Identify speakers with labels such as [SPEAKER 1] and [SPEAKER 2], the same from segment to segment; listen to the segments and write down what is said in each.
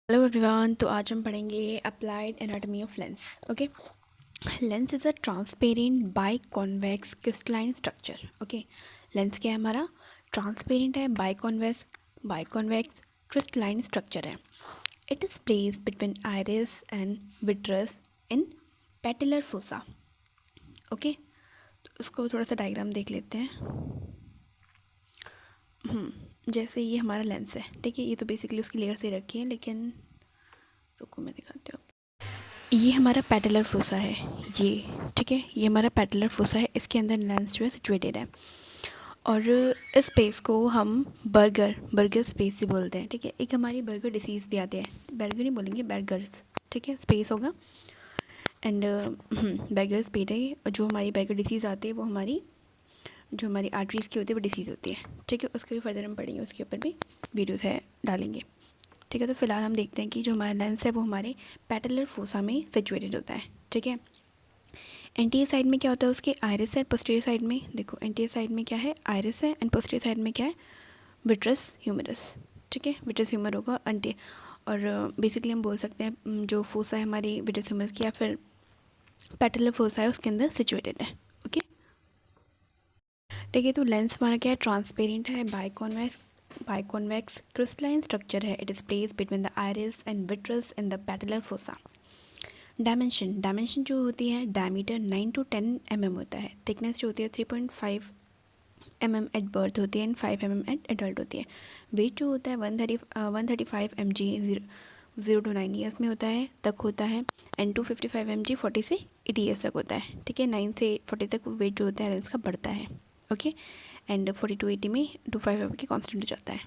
[SPEAKER 1] Hello everyone. तो आज हम पढ़ेंगे applied anatomy of lens. Okay, lens is a transparent biconvex crystalline structure. Okay, lens क्या है हमारा? ट्रांसपेरेंट है, बाई कॉन्वेक्स क्रिस्टलाइन स्ट्रक्चर है। It is place between iris and vitreous in patellar fossa. Okay, तो उसको थोड़ा सा diagram देख लेते हैं। जैसे ये हमारा लेंस है, ठीक है। ये तो बेसिकली उसकी लेयर से रखी है, लेकिन रुको मैं दिखाती हूँ। ये हमारा पेटलर फोसा है, ये ठीक है। ये हमारा पेटलर फोसा है, इसके अंदर लेंस जो है सिचुएटेड है। और इस स्पेस को हम बर्गर स्पेस से बोलते हैं, ठीक है। एक हमारी बर्गर डिसीज़ भी आती है, बर्गर नहीं बोलेंगे, बर्गर्स, ठीक है। स्पेस होगा एंड बर्गर स्पेस है। और जो हमारी बर्गर डिसीज़ आती है वो हमारी जो हमारी आर्टरीज़ की होती है वो डिसीज़ होती है, ठीक है। उसके भी फर्दर हम पढ़ेंगे, उसके ऊपर भी वीडियोज़ है डालेंगे, ठीक है। तो फिलहाल हम देखते हैं कि जो हमारा लेंस है वो हमारे पेटलर फोसा में सिचुएटेड होता है, ठीक है। एंटीरियर साइड में क्या होता है उसके? आइरिस है। पोस्टीरियर साइड में देखो, एंटीरियर साइड में क्या है? आइरिस है। एंड पोस्टीरियर साइड में क्या है? विट्रस ह्यूमरस, ठीक है। विट्रस ह्यूमर होगा अंटे। और बेसिकली हम बोल सकते हैं जो फोसा है हमारी विट्रस ह्यूमरस की या फिर पेटलर फोसा है उसके अंदर सिचुएटेड है। ओके, ठीक है। तो लेंस हमारा क्या है? ट्रांसपेरेंट है, बाइकॉन्वेक्स क्रिस्टलाइन स्ट्रक्चर है। It is place between the iris and vitreous in the patellar fossa. Dimension जो होती है, डायमीटर 9 to 10 mm होता है। थिकनेस जो होती है 3.5 mm एट बर्थ होती है एंड 5 mm एट एडल्ट होती है। वेट जो होता है 135 mg 0 to 9 ईयर्स में होता है तक होता है। एंड 255 mg 40 से 80 ईयर्स तक होता है, ठीक है। 9 से 40 तक वेट जो होता है लेंस का बढ़ता है। ओके, एंड 40 to 80 में 25 के कांस्टेंट हो जाता है।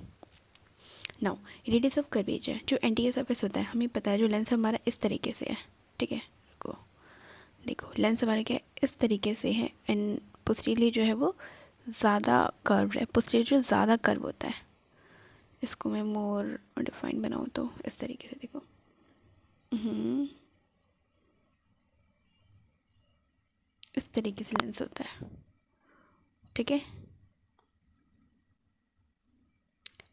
[SPEAKER 1] नाउ रेडियस ऑफ कर्वेचर, जो एंटीरियर सरफेस होता है, हमें पता है जो लेंस हमारा इस तरीके से है, ठीक है। रुको, देखो लेंस हमारे क्या इस तरीके से है एंड पोस्टीरियरली जो है वो ज़्यादा कर्व है। पोस्टीरियर जो ज़्यादा कर्व होता है, इसको मैं मोर डिफाइन बनाऊँ तो इस तरीके से देखो। इस तरीके से लेंस होता है, ठीक है।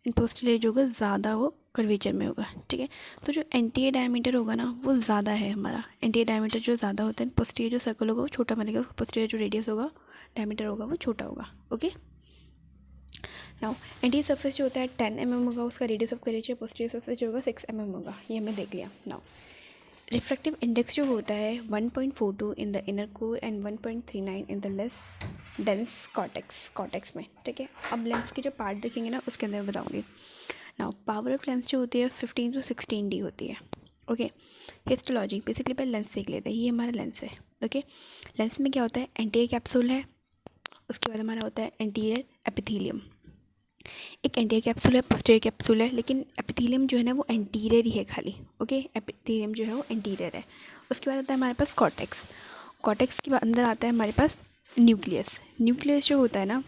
[SPEAKER 1] एंड पोस्टीरियर जो होगा ज़्यादा वो कर्वेचर में होगा, ठीक है। तो जो एंटीरियर डायमीटर होगा ना वो ज़्यादा है हमारा। एंटीरियर डायमीटर जो ज़्यादा होता है, पोस्टीरियर जो सर्कल होगा वो छोटा बनेगा। पोस्टीरियर जो रेडियस होगा, डायमीटर होगा, वो छोटा होगा। ओके, नाउ एंटीरियर सरफेस जो होता है 10 mm होगा, उसका radius of curvature. Posterior surface जो होगा 6 mm होगा, ये हमने देख लिया। नाउ रिफ्रैक्टिव इंडेक्स जो होता है 1.42 in the inner core and 1.39 in the less dense cortex में, ठीक है। अब लेंस के जो पार्ट देखेंगे ना उसके अंदर मैं बताऊँगी। नाउ पावर ऑफ लेंस जो होती है 15 to 16 D होती है। ओके, हिस्टोलॉजी बेसिकली पहले लेंस देख लेते हैं। ये हमारा लेंस है, ओके। लेंस में क्या होता है? एंटीरियर कैप्सूल है, उसके बाद हमारा होता है एंटीरियर एपिथेलियम। एक एंटीरियर कैप्सूल है, पोस्टीरियर कैप्सूल है, लेकिन एपिथेलियम जो है ना वो एंटीरियर ही है खाली। ओके, एपिथेलियम जो है वो एंटीरियर है। उसके बाद आता है हमारे पास कॉर्टेक्स। कॉर्टेक्स के अंदर आता है हमारे पास न्यूक्लियस। न्यूक्लियस जो होता है ना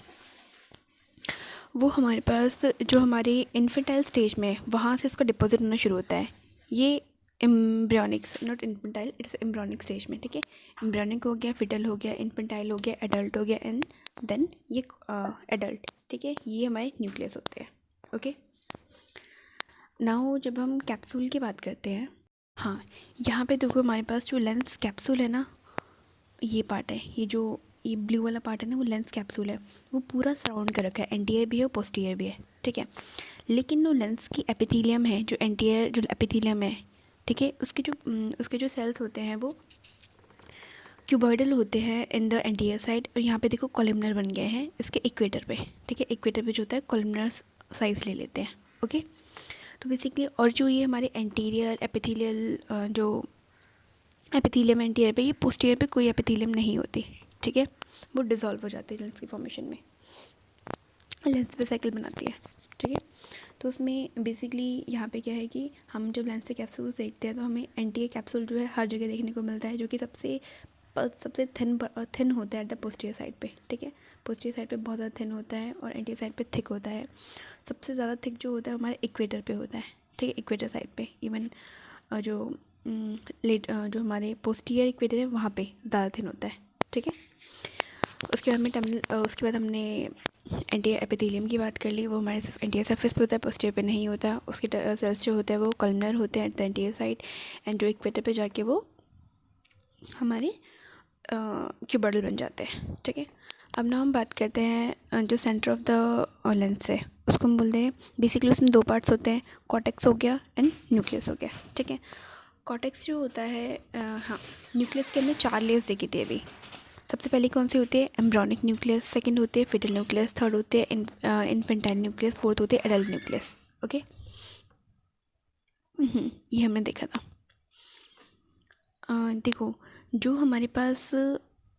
[SPEAKER 1] वो हमारे पास जो हमारे इन्फेंटाइल स्टेज में वहाँ से इसका डिपॉजिट होना शुरू होता है। ये embryonics, not infantile, it's embryonic stage में, ठीक है। एम्ब्रियोनिक हो गया, फिटल हो गया, इन्फेंटाइल हो गया, एडल्ट हो गया एंड देन ये एडल्ट, ठीक है। ये हमारे न्यूक्लियस होते हैं। ओके, नाउ जब हम कैप्सूल की बात करते हैं, हाँ यहाँ पे देखो हमारे पास जो लेंस कैप्सूल है ना, ये पार्ट है, ये ब्लू वाला पार्ट है ना वो लेंस कैप्सूल है। वो पूरा सराउंड कर रखा है, एंटीरियर भी है और पोस्टीरियर भी है, ठीक है। लेकिन जो लेंस की एपिथेलियम है, जो एंटीरियर जो एपिथेलियम है, ठीक है, उसके जो सेल्स होते हैं वो क्यूबॉइडल होते हैं इन द एंटीरियर साइड। और यहाँ पे देखो कॉलमनर बन गए हैं इसके इक्वेटर पे, ठीक है। इक्वेटर पे जो होता है कॉलमनर साइज ले लेते हैं। ओके, तो बेसिकली और जो ये हमारे एंटीरियर एपिथेलियल जो एपिथेलियम एंटीरियर पे, ये पोस्टीरियर पे कोई एपिथेलियम नहीं होती, ठीक है। वो डिज़ोल्व हो जाती है लेंस की फॉर्मेशन में, लेंस पे साइकिल बनाती है, ठीक है। तो उसमें बेसिकली यहाँ पे क्या है कि हम जब लेंस से कैप्सूल देखते हैं तो हमें एंटीरियर कैप्सूल जो है हर जगह देखने को मिलता है, जो कि सबसे थिन होता है एट द पोस्टीरियर साइड पे, ठीक है। पोस्टीरियर साइड पे बहुत ज़्यादा थिन होता है और एंटीरियर साइड पे थिक होता है। सबसे ज़्यादा थिक जो होता है हमारे इक्वेटर पे होता है, ठीक है। इक्वेटर साइड पे इवन जो जो हमारे पोस्टीरियर इक्वेटर है वहाँ पे ज़्यादा थिन होता है, ठीक है। उसके बाद हमने एंटीरियर एपिथेलियम की बात कर ली। वो हमारे सिर्फ एंटीरियर सरफेस पे होता है, पोस्टीरियर पे नहीं होता। उसके सेल्स जो होते हैं वो कॉलमनर होते हैं at the anterior side, and जो इक्वेटर पे जाके वो हमारे क्यूबर्डल बन जाते हैं। ठीक है, अब ना हम बात करते हैं जो सेंटर ऑफ द लेंस है, उसको हम बोलते हैं, बेसिकली उसमें दो पार्ट्स होते हैं, कॉर्टेक्स हो गया एंड न्यूक्लियस हो गया। ठीक है, कॉर्टेक्स जो होता है, हाँ, न्यूक्लियस के अंदर 4 लेयर्स देखी थी अभी। सबसे पहले कौन सी होती है? एम्ब्रियोनिक न्यूक्लियस, सेकंड होती है फिटल न्यूक्लियस, थर्ड होती है इन्फेंटाइल न्यूक्लियस, फोर्थ होती है एडल्ट न्यूक्लियस। ओके, ये हमने देखा था। देखो, जो हमारे पास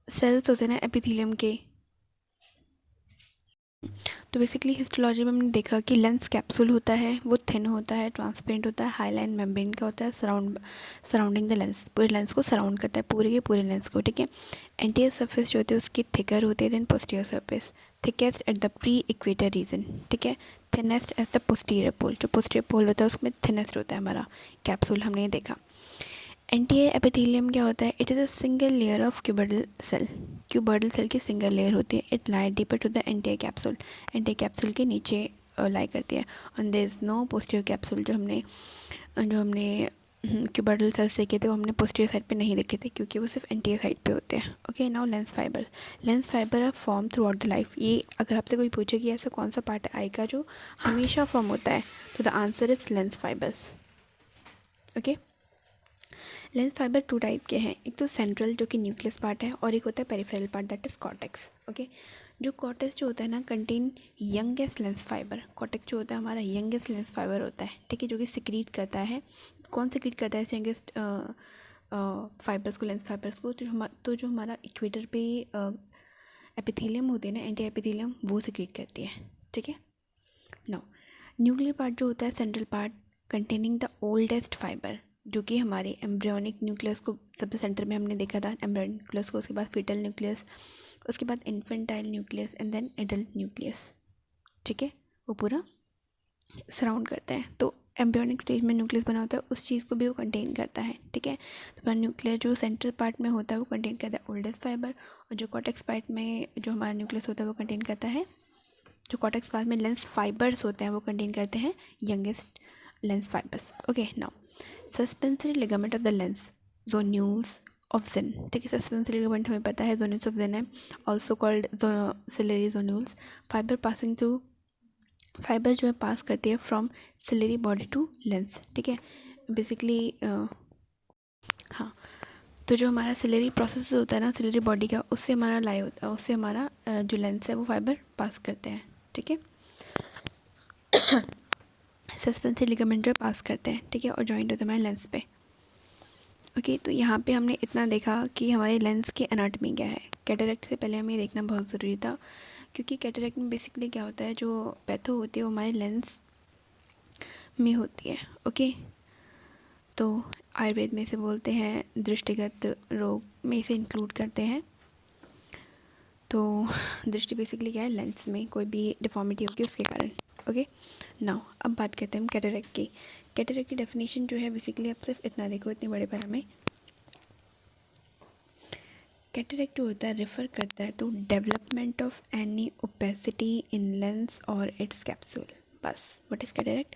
[SPEAKER 1] सेल्स होते हैं ना एपिथेलियम के, तो बेसिकली हिस्टोलॉजी में हमने देखा कि लेंस कैप्सूल होता है, वो थिन होता है, ट्रांसपेरेंट होता है, हाईलाइन मेम्ब्रेन का होता है, सराउंडिंग द लेंस, पूरे लेंस को सराउंड करता है, पूरे के पूरे लेंस को। ठीक है, एंटीरियर सरफेस जो होती है उसकी थिकर होती है then posterior surface, thickest at the pre equator region. ठीक है, thinnest at the posterior pole, जो पोस्टीरियर पोल होता है उसमें थिनेस्ट होता है हमारा कैप्सूल, हमने ये देखा। एंटीरियर एपिथेलियम क्या होता है? It is a single layer of cuboidal cell, cuboidal cell की सिंगल लेयर होती है। It lie deeper to the anterior capsule, anterior capsule के नीचे लाई करती है। And there is no posterior capsule. जो हमने क्यूबर्डल सेल्स देखे थे वो हमने पोस्टीरियर साइड पे नहीं देखे थे, क्योंकि वो सिर्फ एंटीरियर साइड पे होते हैं। Okay, now lens fibre are form throughout the life. ये अगर आपसे कोई पूछे कि ऐसा कौन सा पार्ट आएगा जो हमेशा फॉर्म होता है, तो the answer is lens fibres. Okay, lens fibre 2 type के हैं, एक तो सेंट्रल जो कि न्यूक्लियस पार्ट है, और एक होता है peripheral part, that is cortex. Okay, जो कॉर्टेक्स जो होता है ना contain youngest lens fibre. Cortex जो होता है हमारा यंगेस्ट लेंस फाइबर होता है। ठीक है, जो कि सिक्रीट करता है। कौन सिक्रीट करता है यंगेस्ट फाइबर्स को, लेंस फाइबर्स को? तो जो हमारा इक्वेटर पे एपिथेलियम होते हैं ना, एंटी एपिथेलियम, वो सिक्रीट करती है। ठीक है, नाउ न्यूक्लियर पार्ट जो होता है central part containing the oldest fibre, जो कि हमारे एम्ब्रियोनिक न्यूक्लियस को सबसे सेंटर में हमने देखा था, एम्ब्रियोनिक न्यूक्लियस को, उसके बाद फिटल न्यूक्लियस, उसके बाद infantile nucleus and then adult nucleus. ठीक है, वो पूरा सराउंड करता है। तो एम्ब्रियोनिक स्टेज में न्यूक्लियस बना होता है, उस चीज़ को भी वो कंटेन करता है। ठीक है, तो न्यूक्लियर जो सेंट्रल पार्ट में होता है वो कंटेन करता है ओल्डेस्ट फाइबर, और जो कॉर्टेक्स पार्ट में जो हमारा न्यूक्लियस होता है वो कंटेन करता है, जो कॉर्टेक्स पार्ट में लेंस फाइबर्स होते हैं वो कंटेन करते हैं youngest lens fibres. Okay, now suspensory ligament of the lens, zonules of Zinn. ठीक है, सस्पेंसरी लिगामेंट हमें पता है जोन्यूल्स ऑफ जिन है, also called ciliary zonules. Fibre passing through, fibre जो है पास करती है from ciliary body to lens. ठीक है, बेसिकली हाँ, तो जो हमारा सिलरी प्रोसेस होता है ना सिलरी बॉडी का, उससे हमारा लाई होता है, उससे हमारा जो लेंस है वो फाइबर पास करते हैं। ठीक है, सस्पेंसरी लिगामेंट जो पास करते हैं। ठीक है, और जॉइंट होता है हमारे लेंस पे। ओके, तो यहाँ पे हमने इतना देखा कि हमारे लेंस की एनाटमी क्या है। कैटरेक्ट से पहले हमें देखना बहुत ज़रूरी था, क्योंकि कैटरेक्ट में बेसिकली क्या होता है, जो पैथो होती है वो हमारे लेंस में होती है। ओके, तो आयुर्वेद में इसे बोलते हैं दृष्टिगत रोग में इसे इंक्लूड करते हैं। तो दृष्टि बेसिकली क्या है, लेंस में कोई भी डिफॉर्मिटी होगी उसके कारण। ओके, नाउ अब बात करते हैं हम कैटरेक्ट की। कैटरेक्ट की डेफिनेशन जो है बेसिकली आप सिर्फ इतना देखो, इतने बड़े पैरा में, कैटरेक्ट जो होता है रेफर करता है to development of any opacity in lens और इट्स कैप्सूल। बस, what is cataract?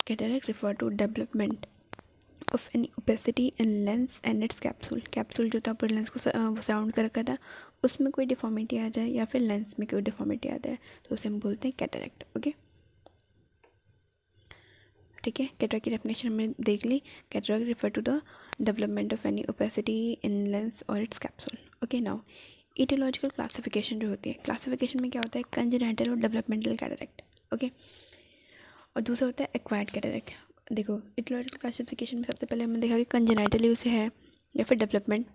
[SPEAKER 1] Cataract refer to development of any opacity in lens and its capsule. Capsule जो था पूरे लेंस को सराउंड कर रखा था, उसमें कोई डिफॉर्मिटी आ जाए या फिर लेंस में कोई डिफॉर्मिटी आ जाए तो उसे हम बोलते हैं कैटरेक्ट। ओके, ठीक है, कैटरेक्ट की डेफिनेशन हमने देख ली। Cataract refer to the development of any opacity in lens और its capsule. Okay, now aetiological classification जो होती है, क्लासिफिकेशन में क्या होता है, कंजेनाइटल और डेवलपमेंटल कैटरेक्ट। ओके, और दूसरा होता है एक्वायर्ड कैटरेक्ट। देखो, इटियोलॉजिकल क्लासिफिकेशन में सबसे पहले हमने देखा कि कंजेनाइटली उसे है, या फिर डेवलपमेंट,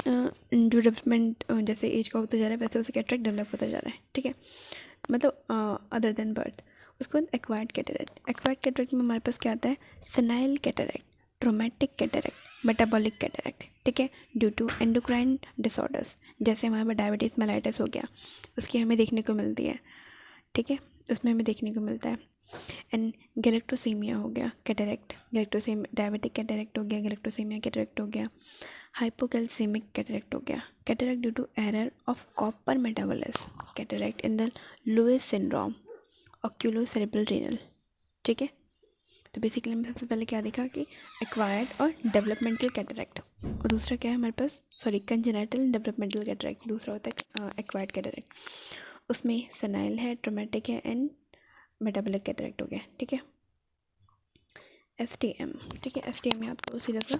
[SPEAKER 1] जो डेवलपमेंट जैसे एज का होता जा रहा है वैसे उसे कैटरेक्ट डेवलप होता जा रहा है। ठीक है, मतलब अदर देन बर्थ। उसके बाद एक्वायर्ड कैटरेक्ट। एक्वायर्ड कैटरेक्ट में हमारे पास क्या आता है, senile cataract, traumatic cataract, metabolic cataract. ठीक है, ड्यू टू एंडोक्राइन डिसऑर्डर्स, जैसे हमारे पास डायबिटीज़ मेलाइटिस हो गया, उसकी हमें देखने को मिलती है। ठीक है, उसमें हमें देखने को मिलता है। एंड गैलेक्टोसीमिया हो गया कैटरेक्ट, डायबिटिक कैटरेक्ट हो गया, गैलेक्टोसीमिया कैटरेक्ट हो गया, हाइपोकैल्सीमिक कैटरेक्ट हो गया, cataract due to error of copper metabolism, cataract in the Louis syndrome, oculo cerebral renal. ठीक है, तो बेसिकली हमने सबसे पहले क्या देखा कि एक्वायर्ड और डेवलपमेंटल कैटरेक्ट, और दूसरा क्या है हमारे पास, कंजेनिटल डेवलपमेंटल कैटरेक्ट, दूसरा होता है एक्वायर्ड कैटरेक्ट। उसमें सेनाइल है, ट्रोमेटिक है एंड मेटाबॉलिक कैटरेक्ट हो गया। ठीक है, STM। ठीक है, STM याद करो सीधा सा,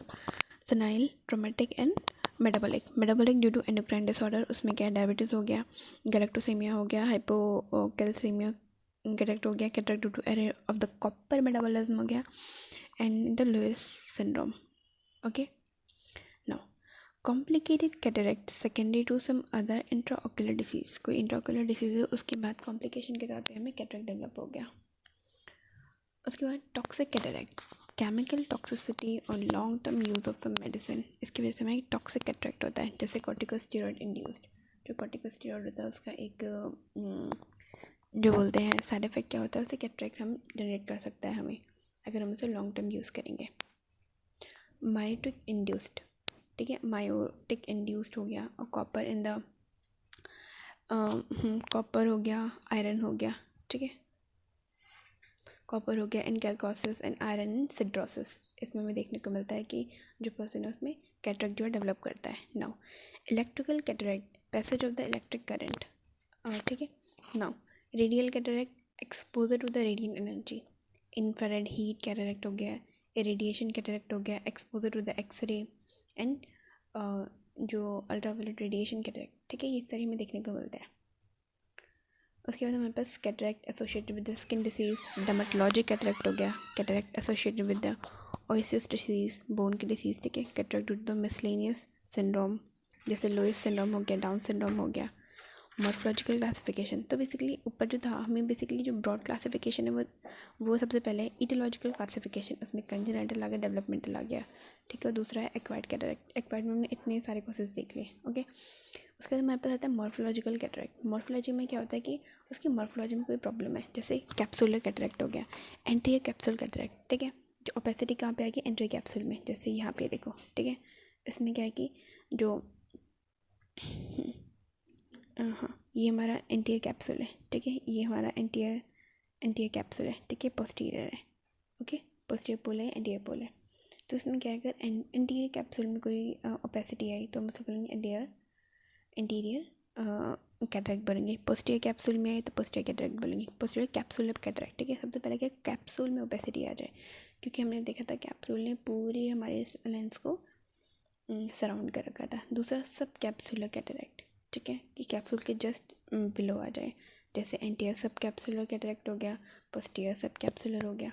[SPEAKER 1] senile, traumatic and metabolic due to endocrine disorder. उसमें क्या है, डायबिटीज़ हो गया, गैलेक्टोसीमिया हो गया, हाइपोकैल्सीमिया कैटरेक्ट हो गया, cataract due to error of the copper metabolism हो गया, and the Louis syndrome. Okay, now complicated cataract secondary to some other intraocular disease, कोई इंट्राओक्यूलर डिसीज़ है उसके बाद कॉम्प्लिकेशन के तौर पे हमें कैटरेक्ट डेवलप हो गया। उसके बाद टॉक्सिक कैटरेक्ट, केमिकल टॉक्सिसिटी और long term use of some medicine, इसकी वजह से हमें टॉक्सिक कैटरेक्ट होता है, जैसे कॉर्टिकोस्टेरॉइड इंड्यूस्ड। जो कॉर्टिकोस्टेरॉइड होता है उसका एक जो बोलते हैं साइड इफ़ेक्ट क्या होता है, उससे कैटरेक्ट हम जनरेट कर सकता है हमें, अगर हम उसे लॉन्ग टर्म यूज़ करेंगे। मायोटिक इंड्यूस्ड, ठीक है, मायोटिक इंड्यूस्ड हो गया, और कॉपर इन द कॉपर हो गया, आयरन हो गया। ठीक है, कॉपर हो गया इन कैलकोसिस एंड आयरन इन सिड्रोसिस, इसमें हमें देखने को मिलता है कि जो पर्सन है उसमें कैटरेक्ट जो है डेवलप करता है। Now electrical cataract, passage of the electric current. ठीक है, now radial cataract, exposure to the radiant energy. Infrared heat cataract हो गया, इरेडिएशन कैटरेक्ट हो गया, exposure to the X ray and जो अल्ट्रावायलेट रेडिएशन कैटरेक्ट। ठीक है, ये सारी हमें देखने को मिलता है। उसके बाद हमारे पास cataract associated with the skin disease, dermatologic cataract हो गया, cataract associated with the osseous disease, bone की डिसीज़। ठीक है, cataract due to the miscellaneous syndrome, जैसे लुइस सिंड्रोम हो गया, डाउन सिंड्रोम हो गया। मॉर्फोलॉजिकल क्लासिफिकेशन, तो बेसिकली ऊपर जो था हमें बेसिकली जो ब्रॉड क्लासिफिकेशन है वो सबसे पहले ईटियोलॉजिकल क्लासिफिकेशन, उसमें कंजेनिटल आ गया, डेवलपमेंटल आ गया। ठीक है, दूसरा है एक्वायर्ड कैटरेक्ट, एक्वायर्ड में हमने इतने सारे कॉसेस देख लिए। ओके, उसके बाद हमारे पास आता है मॉर्फोलॉजिकल कैटरेक्ट। मॉर्फोलॉजी में क्या होता है कि उसकी मॉर्फोलॉजी में कोई प्रॉब्लम है, जैसे कैप्सूलर कैटरेक्ट हो गया, एंटीरियर कैप्सूल कैटरेक्ट। ठीक है, जो ओपेसिटी कहाँ पे आएगी, एंटीरियर कैप्सूल में, जैसे यहाँ पे देखो। ठीक है, इसमें क्या है कि जो हाँ, ये हमारा एंटीरियर कैप्सूल है। ठीक है, ये हमारा एंटीरियर कैप्सूल है। ठीक है, पोस्टीरियर है। ओके, पोस्टीरियर पोल है, एंटीरियर पोल है। तो इसमें क्या है, अगर एंटीरियर कैप्सूल में कोई ओपेसिटी आई तो हम उसे बोलेंगे एंटीरियर कैटरेक्ट बोलेंगे। पोस्टीरियर कैप्सूल में आए तो पोस्टीरियर कैटरेक्ट बोलेंगे, पोस्टीरियर कैप्सूल कैटरेक्ट। ठीक है, सबसे पहले क्या कैप्सूल में ओपेसिटी आ जाए, क्योंकि हमने देखा था कैप्सूल ने पूरी हमारे लेंस को सराउंड कर रखा था। दूसरा सब कैप्सूलर कैटरेक्ट, ठीक है, कि कैप्सूल के जस्ट बिलो आ जाए, जैसे एंटीरियर सब कैप्सूलर कैटरेक्ट हो गया, पोस्टीरियर सब कैप्सूलर हो गया।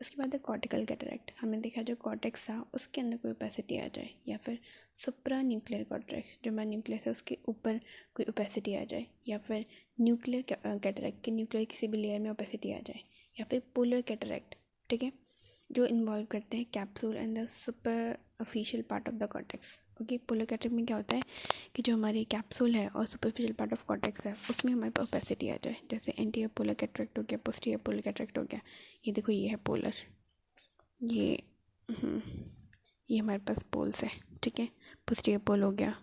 [SPEAKER 1] उसके बाद है कॉर्टिकल कैटरेक्ट, हमने देखा जो कॉर्टेक्स था उसके अंदर कोई ओपेसिटी आ जाए, या फिर सुप्रा न्यूक्लियर कॉर्टेक्स, जो हमारा न्यूक्लियस है उसके ऊपर कोई ओपेसिटी आ जाए, या फिर न्यूक्लियर कैटरेक्ट के न्यूक्लियर किसी भी लेयर में ओपेसिटी आ जाए, या फिर पोलर कैटरेक्ट। ठीक है, जो इन्वॉल्व करते हैं capsule and the superficial part of the cortex. Okay, polar cataract में क्या होता है कि जो हमारी कैप्सूल है और सुपरफिशियल पार्ट ऑफ कॉर्टेक्स है उसमें हमारे पास ओपेसिटी आ जाए, जैसे एंटीरियर पोलर कैटरेक्ट हो गया, पोस्टीरियर पोलर कैटरेक्ट हो गया। ये देखो, ये है पोलर, ये ये हमारे पास पोल्स है। ठीक है, पोस्टीरियर पोल हो गया।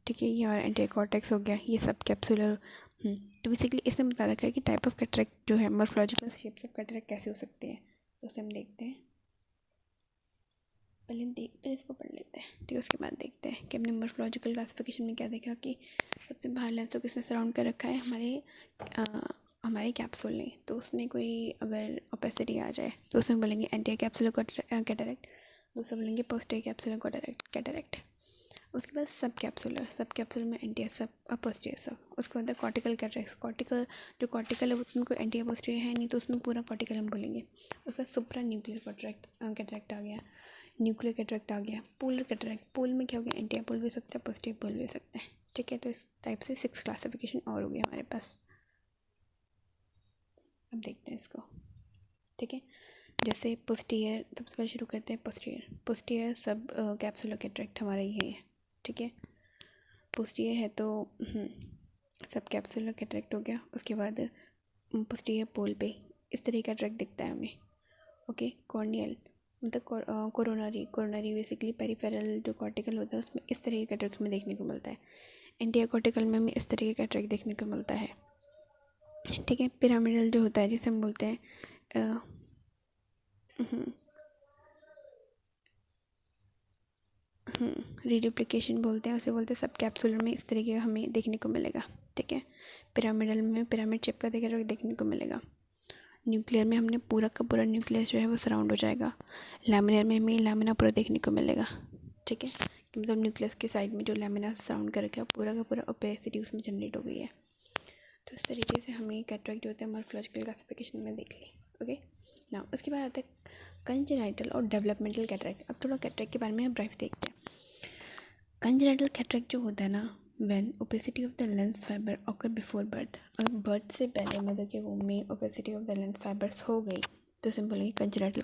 [SPEAKER 1] ठीक है, ये हमारा एंटीरियर कॉर्टेक्स हो गया, ये सब कैप्सूलर। तो बेसिकली इसमें बता रखा है कि टाइप ऑफ कैटरेक्ट जो है, मॉर्फोलॉजिकल शेप्स ऑफ कैटरेक्ट कैसे हो सकते हैं, तो उसे हम देखते हैं। पहले इसको पढ़ लेते हैं। ठीक है, उसके बाद देखते हैं कि हमने मॉर्फोलॉजिकल क्लासिफिकेशन में क्या देखा कि सबसे बाहर लेंस को किसने सराउंड कर रखा है, हमारे कैप्सूल ने। तो उसमें कोई अगर ओपेसिटी आ जाए तो उसमें बोलेंगे एंटीरियर कैप्सूलर कैटरेक्ट, दूसरा बोलेंगे पोस्टीरियर कैप्सूलर कैटरेक्ट। उसके बाद सब कैप्सूलर में एंटीरियर सब और पोस्टीरियर सब। उसके बाद कॉर्टिकल कैटरेक्ट, जो कॉर्टिकल है उसमें कोई एंटीरियर पोस्टीरियर है नहीं, तो उसमें पूरा कॉर्टिकल हम बोलेंगे। उसके बाद सुप्रा न्यूक्लियर कैटरेक्ट आ गया, न्यूक्लियर कैटरेक्ट आ गया। पोलर कैटरेक्ट, पोल में क्या हो गया, एंटीरियर पोल भी हो सकता है, पोस्टीरियर पोल भी हो सकता है। ठीक है, तो इस टाइप से 6 क्लासिफिकेशन और हो गया हमारे पास। अब देखते हैं इसको। ठीक है, जैसे पोस्टीरियर, सबसे पहले शुरू करते हैं पोस्टीरियर सब कैप्सूलर कैटरेक्ट हमारा ये है। ठीक है, पोस्टीरियर है तो सब कैप्सूलर कैटरेक्ट हो गया। उसके बाद पोस्टीरियर पोल पे इस तरह का कैटरेक्ट दिखता है हमें। ओके, कॉर्नियल मतलब कोरोनरी बेसिकली पेरिफेरल जो कॉर्टिकल होता है उसमें इस तरह के कैटरेक्ट में देखने को मिलता है। एंटीरियर कॉर्टिकल में हमें इस तरह के कैटरेक्ट देखने को मिलता है। ठीक है, पिरामिडल जो होता है जिसे हम बोलते हैं रीडुप्लिकेशन बोलते हैं, उसे बोलते हैं सब कैप्सुलर में इस तरीके का हमें देखने को मिलेगा। ठीक है, पिरामिडल में पिरामिड शेप का देखने को मिलेगा। न्यूक्लियर में हमने पूरा का पूरा न्यूक्लियर जो है वो सराउंड हो जाएगा। लैमिनर में हमें लैमिना पूरा देखने को मिलेगा। ठीक है, मतलब न्यूक्लियस के साइड में जो लैमिना सराउंड कर रखा है पूरा का पूरा ओपेसिटी उसमें जनरेट हो गई है। तो इस तरीके से हमें कैटरेक्ट जो होता है मॉर्फोलॉजिकल क्लासिफिकेशन में देख ली। ओके, ना उसके बाद आता है कंजेनाइटल और डेवलपमेंटल कैटरेक्ट। अब थोड़ा कैटरेक्ट के बारे में हम ब्रीफ देखते हैं। कंजेनाइटल कैटरेक्ट जो होता है ना, when opacity of the lens fibre occur before birth, अगर बर्थ से पहले मतलब कि वो में opacity of the lens fibres हो गई तो simply congenital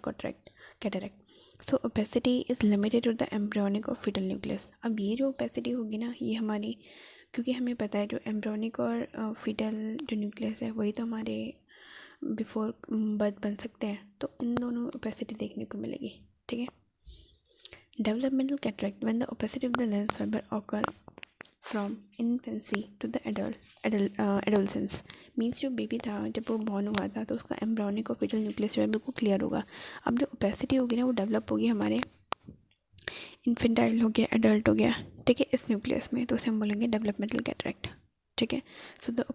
[SPEAKER 1] cataract. So opacity is limited to the embryonic और फीटल न्यूक्लियस। अब ये जो ओपेसिटी होगी ना, ये हमारी, क्योंकि हमें पता है जो एम्ब्रियोनिक और फीटल जो न्यूक्लियस है वही तो हमारे बिफोर बर्थ बन सकते हैं, तो इन दोनों ओपेसिटी देखने को मिलेगी। ठीक है, developmental cataract when the opacity of the lens fibre occur from infancy to the adolescence, means जो बेबी था जब वो बॉर्न हुआ था तो उसका एम्ब्रियोनिक और फीटल न्यूक्लियस जो है बिल्कुल क्लियर होगा। अब जो ओपेसिटी होगी ना वो डेवलप होगी हमारे इन्फेंटाइल हो गया, एडल्ट हो गया, ठीक है, इस न्यूक्लियस में, तो उसे हम बोलेंगे डेवलपमेंटल कैटरेक्ट। ठीक है, सो द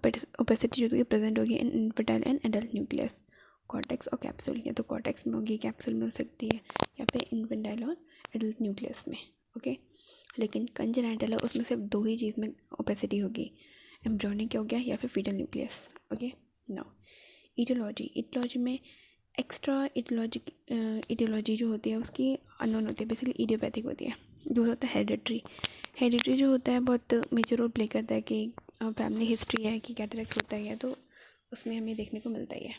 [SPEAKER 1] ओपेसिटी जो प्रेजेंट होगी in infantile and adult nucleus, cortex और कैप्सूल, या तो कॉर्टेक्स में होगी, कैप्सूल में हो सकती है, या फिर इन्फेंटाइल और एडल्ट न्यूक्लियस में। ओके, लेकिन कंजेनाइटल है उसमें सिर्फ दो ही चीज़ में ओपेसिटी होगी, एम्ब्रियोनिक हो गया या फिर foetal nucleus. Okay, now aetiology में एक्स्ट्रा ईटियोलॉजी जो होती है उसकी अननोन होती है, बेसिकली इडियोपैथिक होती है। जो होता है हेरिडिटरी जो होता है बहुत मेजर रोल प्ले करता है कि फैमिली हिस्ट्री है कि कैटरेक्ट होता है, तो उसमें हमें देखने को मिलता ही है।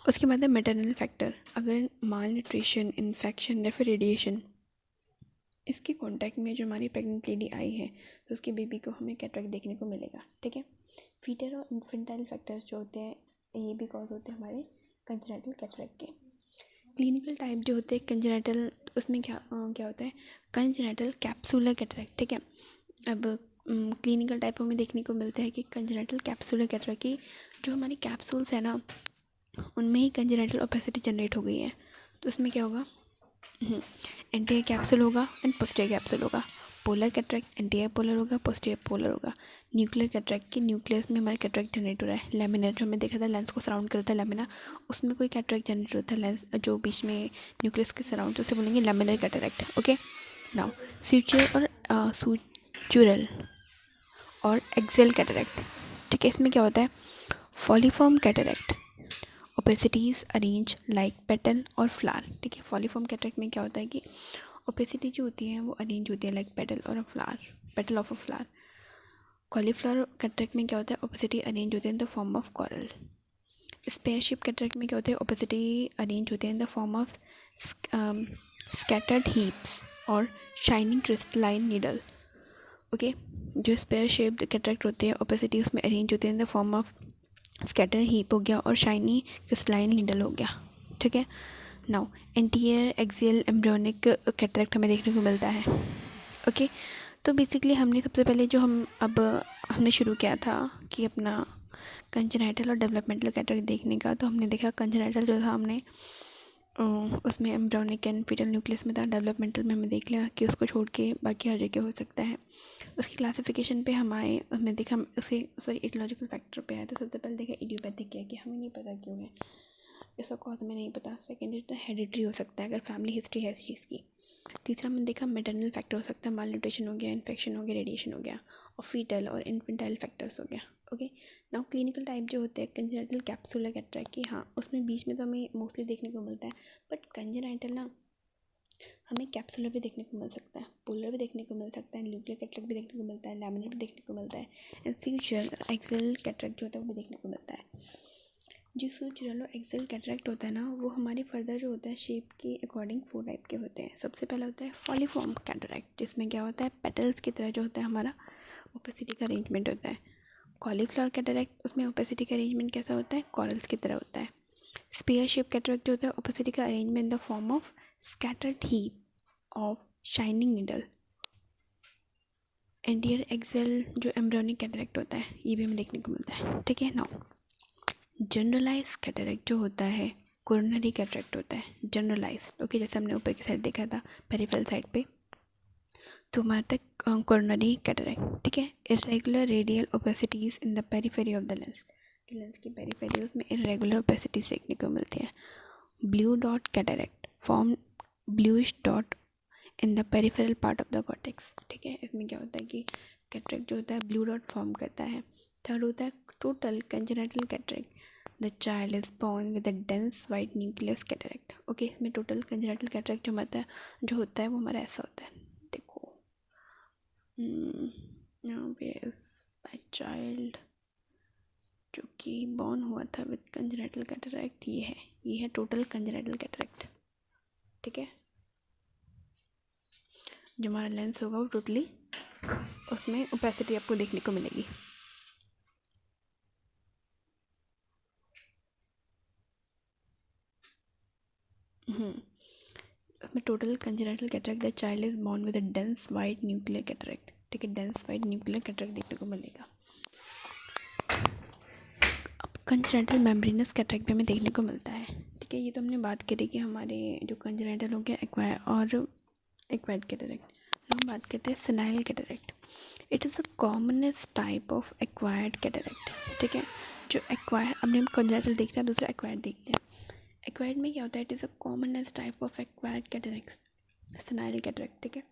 [SPEAKER 1] उसके बाद है मैटरनल फैक्टर। अगर माल न्यूट्रिशन, इन्फेक्शन या फिर रेडिएशन इसके कांटेक्ट में जो हमारी प्रेग्नेंट लेडी आई है तो उसके बेबी को हमें कैटरेक्ट देखने को मिलेगा। ठीक है, फीटर और इन्फेंटाइल फैक्टर्स जो होते हैं ये भी कॉज होते हैं हमारे कंजेनाइटल कैटरेक्ट के। क्लिनिकल टाइप जो होते हैं कंजेनाइटल, उसमें क्या होता है, कंजेनाइटल कैप्सुलर कैटरेक्ट। ठीक है, अब क्लिनिकल टाइप हमें देखने को मिलता है कि कंजेनाइटल कैप्सुलर कैटरेक्ट की जो हमारी कैप्सूल्स है ना उनमें ही कंजेनाइटल ओपेसिटी जनरेट हो गई है। तो उसमें क्या होगा, एंटीरियर कैप्सूल होगा एंड पोस्टीरियर कैप्सूल होगा। पोलर कैटरेक्ट एंटीरियर पोलर होगा, पोस्टीरियर पोलर होगा। न्यूक्लियर कैटरेक्ट की न्यूक्लियस में हमारे कैटरेक्ट जनरेट हो रहा है। लैमिनर जो हमने देखा था लेंस को सराउंड करता है लैमिना, उसमें कोई कैटरेक्ट जनरेट होता है लेंस जो बीच में न्यूक्लियस के सराउंड, तो उसे बोलेंगे laminar cataract. Okay, now suture और सूचुरल और एक्सेल कैटरेक्ट। ठीक है, इसमें क्या होता है, फॉलीफॉर्म कैटरेक्ट, ओपेसिटीज़ अरेंज लाइक पेटल और फ्लावर। ठीक है, फॉलीफॉर्म कैटरेक्ट में क्या होता है कि ओपेसिटी जो होती है वो अरेंज होती है लाइक पेटल और flower, petal of a flower. Cauliflower cataract में क्या होता है, ओपेसिटी अरेंज होती है in the form of coral. Spaceship cataract में क्या होता है, ओपेसिटी अरेंज होती है in the form of scattered heaps और शाइनिंग क्रिस्टलाइन नीडल। ओके, जो स्पेयर शेप्ड कैटरेक्ट होते हैं ओपेसिटी उसमें अरेंज होते हैं in the form of scatter heap हो गया और शाइनी क्रिस्टलाइन नीडल हो गया। ठीक है, now anterior axial embryonic cataract हमें देखने को मिलता है। ओके, तो बेसिकली हमने सबसे पहले जो हमने शुरू किया था कि अपना कंजेनाइटल और डेवलपमेंटल कैटरेक्ट देखने का, तो हमने देखा कंजेनाइटल जो था हमने उसमें एम्ब्रियोनिक एंड फीटल न्यूक्लियस में था। डेवलपमेंटल में हमने देख लिया कि उसको छोड़ के बाकी हर जगह हो सकता है। उसकी क्लासिफिकेशन पे हमने देखा उसे इटियोलॉजिकल फैक्टर पे आया, तो सबसे पहले देखा इडियोपैथिक क्या है कि हमें नहीं पता क्यों है, इसका कॉज हमें नहीं पता। सेकेंड तो हेरिडिटरी हो सकता है अगर फैमिली हिस्ट्री है इस चीज़ की। तीसरा हमने देखा मैटरनल फैक्टर हो सकता है, माल न्यूट्रिशन हो गया, इन्फेक्शन हो गया, रेडिएशन हो गया, और फीटल और इन्फेंटाइल फैक्टर्स हो गया। ओके, नाउ क्लिनिकल टाइप जो होते हैं कंजेनाइटल कैप्सुलर कैटरेक्ट की, हाँ उसमें बीच में तो हमें मोस्टली देखने को मिलता है, बट कंजेनाइटल ना हमें कैप्सुलर भी देखने को मिल सकता है, पोलर भी देखने को मिल सकता है, न्यूक्लियर कैटरेक्ट भी देखने को मिलता है, लैमिनर भी देखने को मिलता है, एंड सूचर एक्सेल कैटरेक्ट जो होता है वो भी देखने को मिलता है। जो सूचरलो एक्सेल कैटरेक्ट होता है ना, वो हमारी फर्दर जो होता है शेप के अकॉर्डिंग 4 टाइप के होते हैं। सबसे पहला होता है फॉलीफॉर्म कैटरेक्ट, जिसमें क्या होता है पेटल्स की तरह जो होता है हमारा ओपेसिटी का अरेंजमेंट होता है। कॉलीफ्लावर कैटरेक्ट, उसमें ओपेसिटी का अरेंजमेंट कैसा होता है, कॉरल्स की तरह होता है। स्पेयर शेप कैटरेक्ट जो होता है ओपेसिटी का arrangement the form of scattered heap of shining needle. Anterior axial जो एम्ब्रियोनिक कैटरेक्ट होता है, ये भी हमें देखने को मिलता है। ठीक है। नाउ जनरलाइज कैटरेक्ट जो होता है कोरोनरी कैटरेक्ट होता है जनरलाइज। ओके, जैसे हमने ऊपर की साइड देखा था पेरिफेरल साइड पे, तो हमारे तक कोरोनरी कैटरेक्ट। ठीक है। Irregular radial opacities in the periphery of the lens, जो लेंस की पेरिफेरी है उसमें इरेगुलर ओपेसिटीज देखने को मिलती है। Blue dot cataract form bluish dot in the peripheral part of the cortex. ठीक है। इसमें क्या होता है कि कैटरेक्ट जो होता है ब्लू डॉट फॉर्म करता है। थर्ड होता है total congenital cataract, the child is born with a dense white nucleus cataract. Okay, इसमें टोटल कंजेनिटल कैटरेक्ट जो होता है वो हमारा ऐसा होता है। देखो यहाँ पे माय चाइल्ड जो कि बॉर्न हुआ था विद कंजेनिटल कैटरेक्ट, ये है टोटल कंजेनिटल कैटरेक्ट। ठीक है। जो हमारा लेंस होगा वो टोटली उसमें ओपेसिटी आपको देखने को मिलेगी। उसमें total congenital cataract the child is born with a dense white nuclear cataract. ठीक है, डेंस वाइट न्यूक्लियर कैटरेक्ट देखने को मिलेगा। अब कंजेनिटल मेम्ब्रेनस कैटरेक्ट भी हमें देखने को मिलता है। ठीक है, ये तो हमने बात करी कि हमारे जो कंजेनिटल हो गया एक्वायर और एक्वायर्ड कैटरेक्ट। हम बात करते हैं senile cataract. It is a commonest type of acquired cataract. ठीक है, जो एक्वायर हमने कंजेनिटल देख रहा है, दूसरा एक्वायर्ड देखते हैं। एक्वायर्ड में क्या होता है, it is a commonest type of acquired cataract, senile cataract. ठीक है,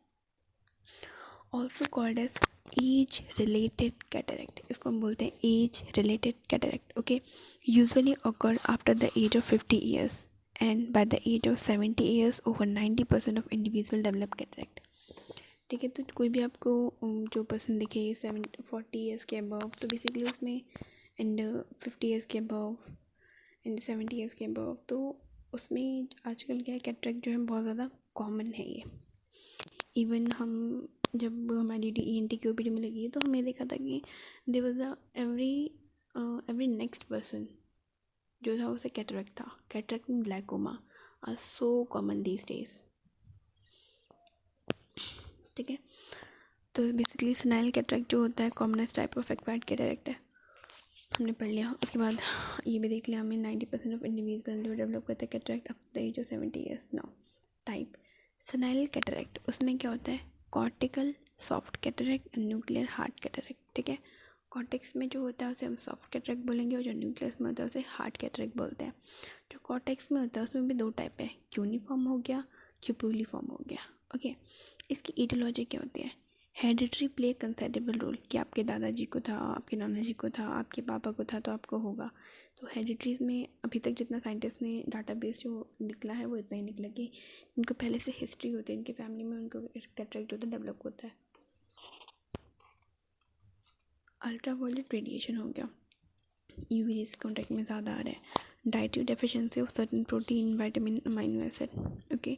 [SPEAKER 1] also called age age related cataract. इसको हम बोलते हैं age related cataract. Okay, usually occur after the age of 50 years and by the age of 70 years over 90% of individual develop cataract. ठीक है, तो कोई भी आपको जो पर्सन दिखे 40 ईयर्स के अबव, तो बेसिकली उसमें एंड 50 ईयर्स के अबव एंड 70 ईयर्स के अबव, तो उसमें आजकल क्या है कैटरेक्ट जो है बहुत ज़्यादा कॉमन है ये। इवन हम जब हमारी ENT की OPD में लगी है तो हमने देखा था कि there was a every next person जो था उसे कैटरेक्ट था। Cataract and glaucoma are so common these days. ठीक है, तो बेसिकली सेनाइल कैटरेक्ट जो होता है commonest type of acquired cataract है, हमने पढ़ लिया। उसके बाद ये भी देख लिया हमें 90% ऑफ इंडिविजुअल जो डेवलप करते हैं cataract after the age of 70 years. Now type senile cataract, उसमें क्या होता है cortical soft cataract and nuclear hard cataract. ठीक है, कॉर्टेक्स में जो होता है उसे हम सॉफ्ट कैटरेक्ट बोलेंगे और जो न्यूक्लियस में होता है उसे हार्ड कैटरेक्ट बोलते हैं। जो कॉर्टेक्स में होता है उसमें भी 2 टाइप है, क्यूनिफॉर्म हो गया, क्यूपुलिफॉर्म हो गया। ओके, इसकी ईटियोलॉजी क्या होती है, हेरिडिटरी प्ले कंसिडरेबल रोल, कि आपके दादाजी को था, आपके नाना जी को था, आपके पापा को था तो आपको होगा। तो हेरिडिटरीज में अभी तक जितना साइंटिस्ट ने डाटाबेस जो निकला है वो इतना ही निकला कि इनको पहले से हिस्ट्री होती है, इनके फैमिली में उनको कैटरेक्ट जो होता है डेवलप होता है। अल्ट्रावायलेट रेडिएशन हो गया, UV रेज कॉन्टैक्ट में ज़्यादा आ रहा है। Dietary deficiency of certain protein, vitamin, amino acid. Okay,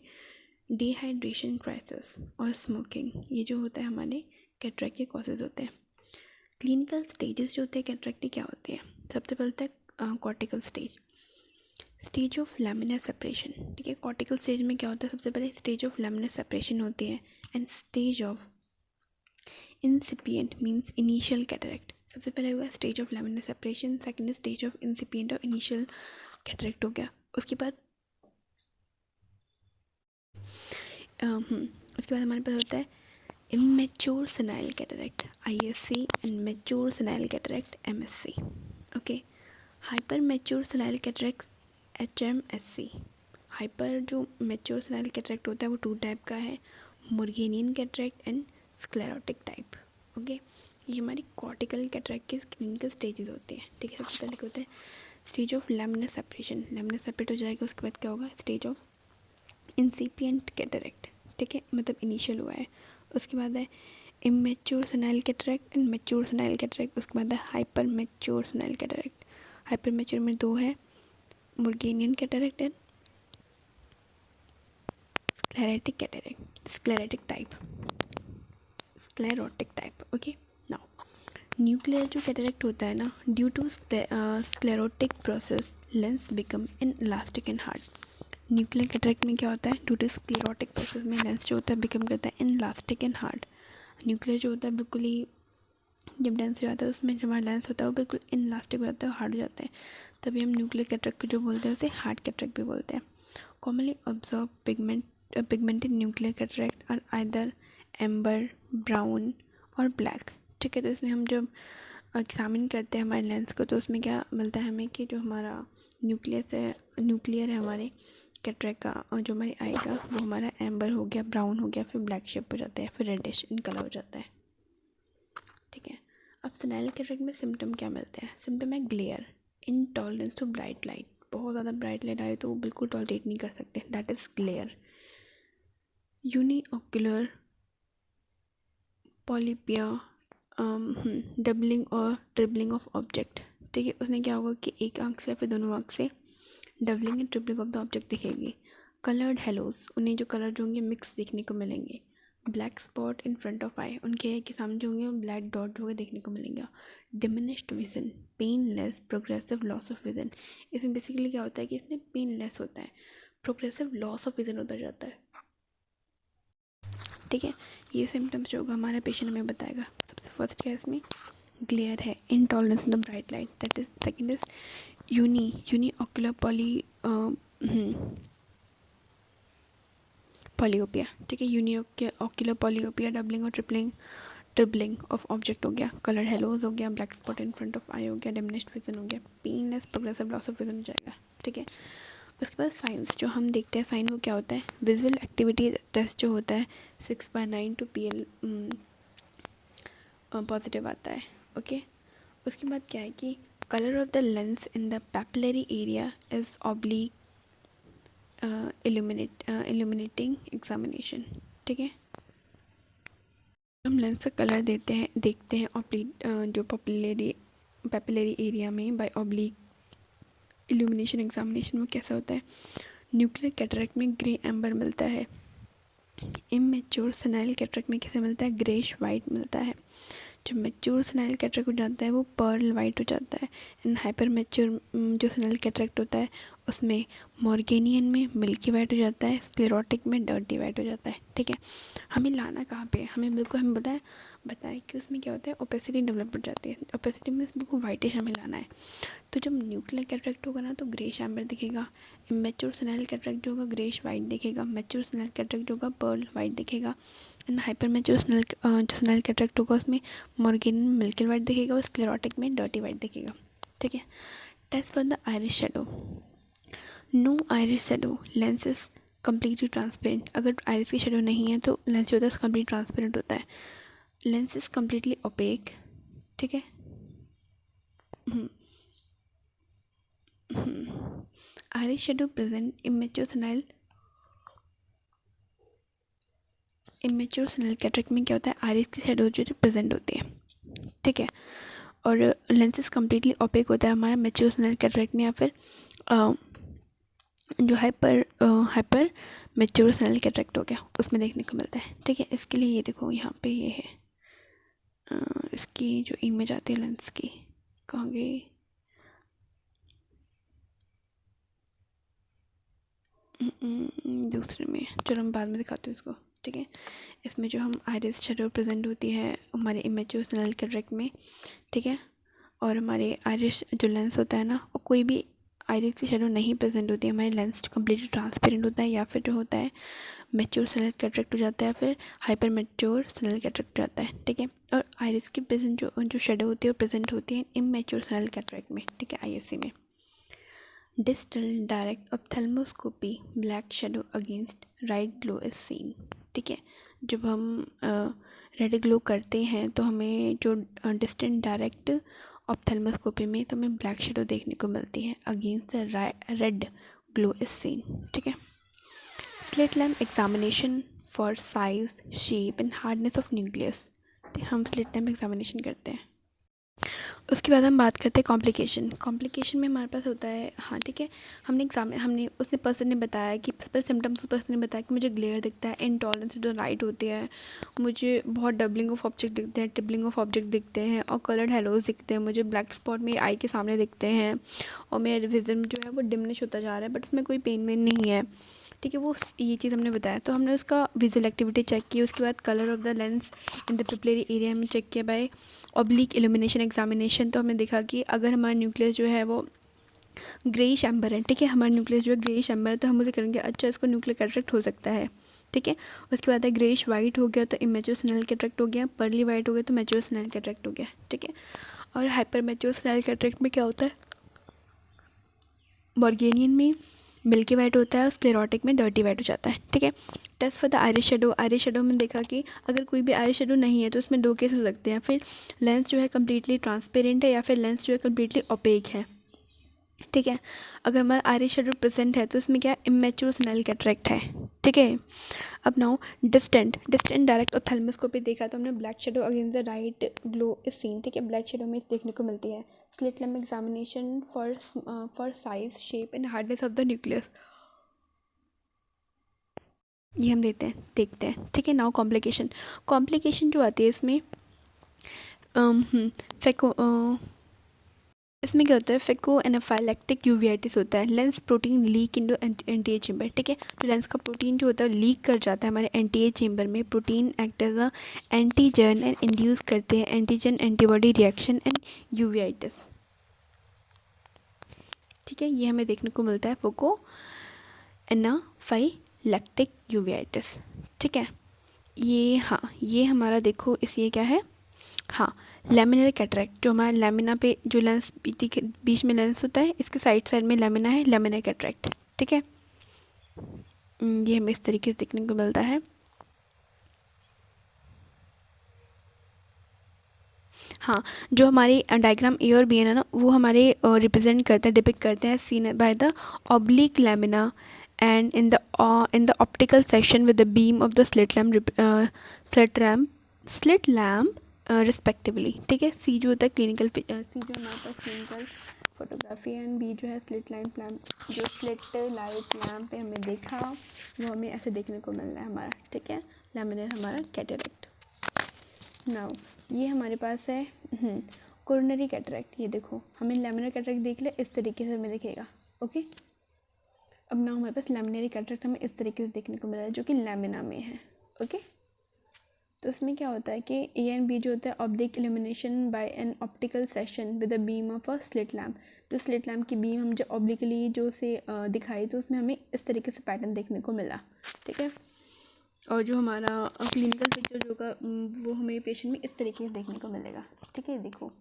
[SPEAKER 1] dehydration crisis और स्मोकिंग, ये जो होता है हमारे कैटरेक्ट के कॉजेज होते हैं। क्लिनिकल स्टेजेस जो होते हैं कैटरेक्ट की क्या होती है, सबसे पहले तक cortical stage of laminar separation. ठीक है, कॉर्टिकल स्टेज में क्या होता है, सबसे पहले स्टेज ऑफ लैमिनर सेपरेशन होती है and stage of incipient means initial cataract. सबसे पहले होगा stage of laminar separation, second stage of incipient और इनिशियल कैटरेक्ट हो गया। उसके बाद हमारे पास होता है immature senile cataract ISC and mature senile cataract MSC। Okay, hyper mature senile cataract HMSC। Hyper जो मैच्योर सेनाइल कैटरेक्ट होता है वो 2 टाइप का है, Morgagnian cataract and sclerotic type. Okay, ये हमारी कॉर्टिकल कैटरेक्ट के क्लिनिकल स्टेजेस होते हैं। ठीक है, सबसे पहले होता है stage of laminar separation, laminar separate हो जाएगा, उसके बाद क्या होगा स्टेज ऑफ इंसिपिएंट कैटरेक्ट। ठीक है, मतलब इनिशियल हुआ है। उसके बाद है immature senile cataract and mature senile cataract. उसके बाद है hyper mature senile cataract. Hyper mature में 2 है, Morganian cataract and sclerotic cataract, sclerotic type. Okay, now nuclear जो कैटरेक्ट होता है ना, due to sclerotic process lens become inelastic and hard. Nuclear cataract में क्या होता है, ड्यू टू स्क्लेरोटिक प्रोसेस में लेंस जो होता है बिकम करता है इनलास्टिक एंड हार्ड। न्यूक्लियर जो होता है बिल्कुल ही जब डेंस हो जाता है उसमें जो हमारा लेंस होता है वो बिल्कुल इनलास्टिक हो जाता है, हार्ड हो जाता है, तभी हम न्यूक्लियर कैटरेक्ट जो बोलते हैं उसे हार्ड कैटरेक्ट भी बोलते हैं। Commonly observe pigmented nuclear cataract are either amber, brown और ब्लैक। ठीक है, तो इसमें हम जब एग्जामिन करते हैं हमारे लेंस को तो उसमें क्या मिलता है हमें कि जो हमारा न्यूक्लियर है हमारे कैटरेक्ट का और जो हमारी आई का वो हमारा एम्बर हो गया, ब्राउन हो गया, फिर ब्लैक शेप हो जाता है, फिर रेडिश इन कलर हो जाता है। ठीक है, अब सेनाइल कैटरेक्ट में सिम्टम क्या मिलते हैं? सिम्टम है glare, intolerance to bright light. बहुत ज़्यादा ब्राइट लाइट आए तो वो बिल्कुल टॉलरेट नहीं कर सकते, दैट इज़ ग्लेयर। यूनिओक्यूलर पॉलीपिया, डबलिंग और ट्रिपलिंग ऑफ ऑब्जेक्ट। ठीक है, उसने क्या होगा कि एक आंख से फिर दोनों आंख से doubling and tripling of the object दिखेगी। कलर्ड हेलोज, उन्हें जो कलर जो होंगे मिक्स देखने को मिलेंगे। Black spot in front of eye, उनके के सामने जो होंगे ब्लैक डॉट जो होंगे देखने को मिलेंगे। Diminished vision, painless progressive loss of vision. इसमें बेसिकली क्या होता है कि इसमें पेनलेस होता है, प्रोग्रेसिव लॉस ऑफ विजन होता जाता है। ठीक है, ये सिम्टम्स जो होगा हमारा पेशेंट हमें बताएगा। सबसे फर्स्ट क्या है इसमें ग्लेयर है, intolerance the bright light, that is second is uniocular polyopia. ठीक है, यूनिओक्यूलर पॉलीओपिया, डबलिंग और ट्रिपलिंग ऑफ ऑब्जेक्ट हो गया, कलर हेलोज हो गया, black spot in front of eye हो गया, डिमिनिश्ड विजन हो गया, painless progressive loss of vision हो जाएगा। ठीक है, उसके बाद साइंस जो हम देखते हैं, साइन वो क्या होता है, विजुअल एक्टिविटी टेस्ट जो होता है 6/9 टू PL पॉजिटिव आता है। ओके, उसके बाद क्या है कि colour of the lens in the papillary area is oblique illuminating examination. ठीक है, हम लेंस का कलर देखते हैं जो पैपिलरी एरिया में बाय ऑब्लिक इल्यूमिनेशन एग्जामिनेशन में कैसा होता है। न्यूक्लियर कैटरेक्ट में ग्रे एम्बर मिलता है, इमेच्योर सेनाइल कैटरेक्ट में कैसे मिलता है, ग्रेश वाइट मिलता है। जो मैच्योर सेनाइल कैटरेक्ट हो जाता है वो पर्ल वाइट हो जाता है। एंड हाइपर मैच्योर जो सेनाइल कैटरेक्ट होता है उसमें मॉर्गेनियन में मिल्की वाइट हो जाता है, स्क्लेरोटिक में डर्टी वाइट हो जाता है। ठीक है, हमें लाना कहाँ पे है, हमें बताएं कि उसमें क्या होता है, ओपेसिटी डेवलप हो जाती है। ओपेसिटी में बिल्कुल वाइटिश हमें लाना है। तो जब न्यूक्लियर कैटरेक्ट होगा ना तो ग्रेश एम्बर दिखेगा, इमेच्योर सेनाइल कैटरेक्ट जो होगा ग्रेश वाइट दिखेगा, मैच्योर सेनाइल कैटरेक्ट जो होगा पर्ल वाइट दिखेगा, and hyper mature senile cataract होगा उसमें मॉर्गेनियन में मिल्की वाइट दिखेगा और स्क्लेरोटिक में डर्टी वाइट दिखेगा। ठीक है, test for the iris shadow, no iris shadow, lens is completely transparent. अगर आइरिस की शेडो नहीं है तो लेंस जो होता है कम्प्लीट ट्रांसपेरेंट होता है। Lens is completely opaque. ठीक है, iris shadow present immature senile cataract में क्या होता है, आइरिस की शेडो जो प्रेजेंट होती है। ठीक है, और लेंसेज कम्प्लीटली ओपेक होता है हमारा मैच्योर सेनाइल कैटरेक्ट में, या फिर जो हाइपर मैच्योर सेनाइल कैटरेक्ट हो गया उसमें देखने को मिलता है। ठीक है, इसके लिए ये देखो यहाँ पे ये है इसकी जो इमेज आती है लेंस की, कहाँ गई, दूसरे में, चलो मैं बाद में दिखाती हूँ इसको। ठीक है, इसमें जो हम आइरिस शेडो प्रेजेंट होती है हमारे इमेच्योर सेनाइल कैटरेक्ट में। ठीक है, और हमारे आइरिस जो लेंस होता है ना वो कोई भी आइरिस की शेडो नहीं प्रेजेंट होती है, हमारे लेंस कम्प्लीटली ट्रांसपेरेंट होता है, या फिर जो होता है मैच्योर सेनाइल कैटरेक्ट हो जाता है, फिर हाइपर मैच्योर सेनाइल कैटरेक्ट हो जाता है। ठीक है, और आइरिस की प्रेजेंट जो शेडो होती है वो प्रेजेंट होती है इमेच्योर सेनाइल कैटरेक्ट में। ठीक है, ISC में। Distal direct ophthalmoscopy, black shadow against right glow is seen. ठीक है, जब हम रेड ग्लो करते हैं तो हमें जो डिस्टेंट डायरेक्ट ऑप्थेल्मोस्कोपी में तो हमें ब्लैक शेडो देखने को मिलती है against the red glow is seen. ठीक है, slit lamp examination for size, shape and hardness of nucleus. हम स्लिट लैम्प एग्जामिनेशन करते हैं। उसके बाद हम बात करते हैं कॉम्प्लिकेशन में हमारे पास होता है, हाँ ठीक है, हमने उसने पर्सन ने बताया कि सिम्टम्स, पर्सन ने बताया कि मुझे ग्लेयर दिखता है, इंटॉलरेंस टू लाइट होती है, मुझे बहुत डबलिंग ऑफ ऑब्जेक्ट दिखते हैं, ट्रिपलिंग ऑफ ऑब्जेक्ट दिखते हैं, और कलर्ड हेलोज दिखते हैं, मुझे ब्लैक स्पॉट मेरी आई के सामने दिखते हैं, और मेरा विजन जो है वो डिमिनिश होता जा रहा है, बट उसमें कोई पेन वेन नहीं है, ठीक है। वो ये चीज़ हमने बताया। तो हमने उसका विजुअल एक्टिविटी चेक की, उसके बाद colour of the lens in the pupillary area हमने चेक किया बाय ऑब्लिक इल्यूमिनेशन एग्जामिनेशन। तो हमने देखा कि अगर हमारा न्यूक्लियस जो है वो ग्रेइश एम्बर है, ठीक है, हमारा न्यूक्लियस जो है ग्रेइश एम्बर है, तो हम उसे करेंगे अच्छा इसको न्यूक्लियर कैटरेक्ट हो सकता है, ठीक है। उसके बाद है ग्रेइश वाइट हो गया तो इमेच्योर स्नेल कैटरेक्ट हो गया, पर्ली वाइट हो गया तो मैच्योर स्नेल कैटरेक्ट हो गया, ठीक है। और हाइपर मैच्योर स्नेल कैटरेक्ट में क्या होता है, मॉर्गेनियन में मिल्की वाइट होता है और स्क्लेरोटिक में डर्टी वाइट हो जाता है, ठीक है। Test for the iris shadow में देखा कि अगर कोई भी आइरिश शेडो नहीं है तो उसमें दो केस हो सकते हैं, फिर लेंस जो है कम्प्लीटली ट्रांसपेरेंट है या फिर लेंस जो है कम्प्लीटली ओपेक है, ठीक है। अगर हमारा आइरिश शेडो प्रेजेंट है तो इसमें क्या इमेच्योर स्नेल कैटरेक्ट है, ठीक है। अब नाउ डिस्टेंट डायरेक्ट ऑप्थेल्मोस्कोपी देखा तो हमने black shadow against the right glow is seen, ठीक है, ब्लैक शेडो में देखने को मिलती है। Slit lamp examination for size shape and hardness of the nucleus, ये हम देखते हैं, ठीक है। नाउ कॉम्प्लिकेशन जो आती है इसमें फेको इसमें क्या होता है, फेको एनाफाइलैक्टिक यूवियाइटिस होता है, lens protein leak into anterior chamber, ठीक है। तो लेंस का प्रोटीन जो होता है लीक कर जाता है हमारे एंटीए चेंबर में, protein act as a antigen and induce करते हैं antigen antibody reaction and uveitis, ठीक है। ये हमें देखने को मिलता है फोको एनाफाइलैक्टिक यूवियाइटिस, ठीक है। ये हाँ, ये हमारा देखो इस ये क्या है, हाँ, लैमिनर कैटरेक्ट, जो हमारा लैमिना पे जो लेंस बीच में लेंस होता है, इसके साइड में लैमिना है, लैमिनर कैटरेक्ट, ठीक है। ये हमें इस तरीके से देखने को मिलता है। हाँ, जो हमारी डायग्राम ए और बी है ना, वो हमारे रिप्रेजेंट करते हैं, डिपिक्ट करते हैं seen by the oblique lamina and in the optical section with the beam of the slit lamp respectively, ठीक है। सी जो होता है क्लिनिकल, सी जो हमारे पास क्लिनिकल फोटोग्राफी एंड बी जो है स्लिट लैम्प जो स्लिट लाइट लैम्प पे हमने देखा वो हमें ऐसे देखने को मिल रहा है हमारा, ठीक है, लैमिनर हमारा कैटरेक्ट। नाउ ये हमारे पास है कोरोनरी कैटरेक्ट, ये देखो हमें लैमिनर कैटरेक्ट देख ले इस तरीके से हमें दिखेगा, ओके। अब ना हमारे पास लैमिनरी कैटरेक्ट हमें इस तरीके से देखने को मिला है जो कि लैमिना में है, ओके। तो इसमें क्या होता है कि ए एंड बी जो होता है oblique illumination by an optical section with a beam of a slit lamp, जो स्लिट लैम्प की बीम हम जब ऑब्लिकली जो से दिखाई तो उसमें हमें इस तरीके से पैटर्न देखने को मिला, ठीक है। और जो हमारा क्लिनिकल पिक्चर जो का वो हमें पेशेंट में इस तरीके से देखने को मिलेगा, ठीक है। देखो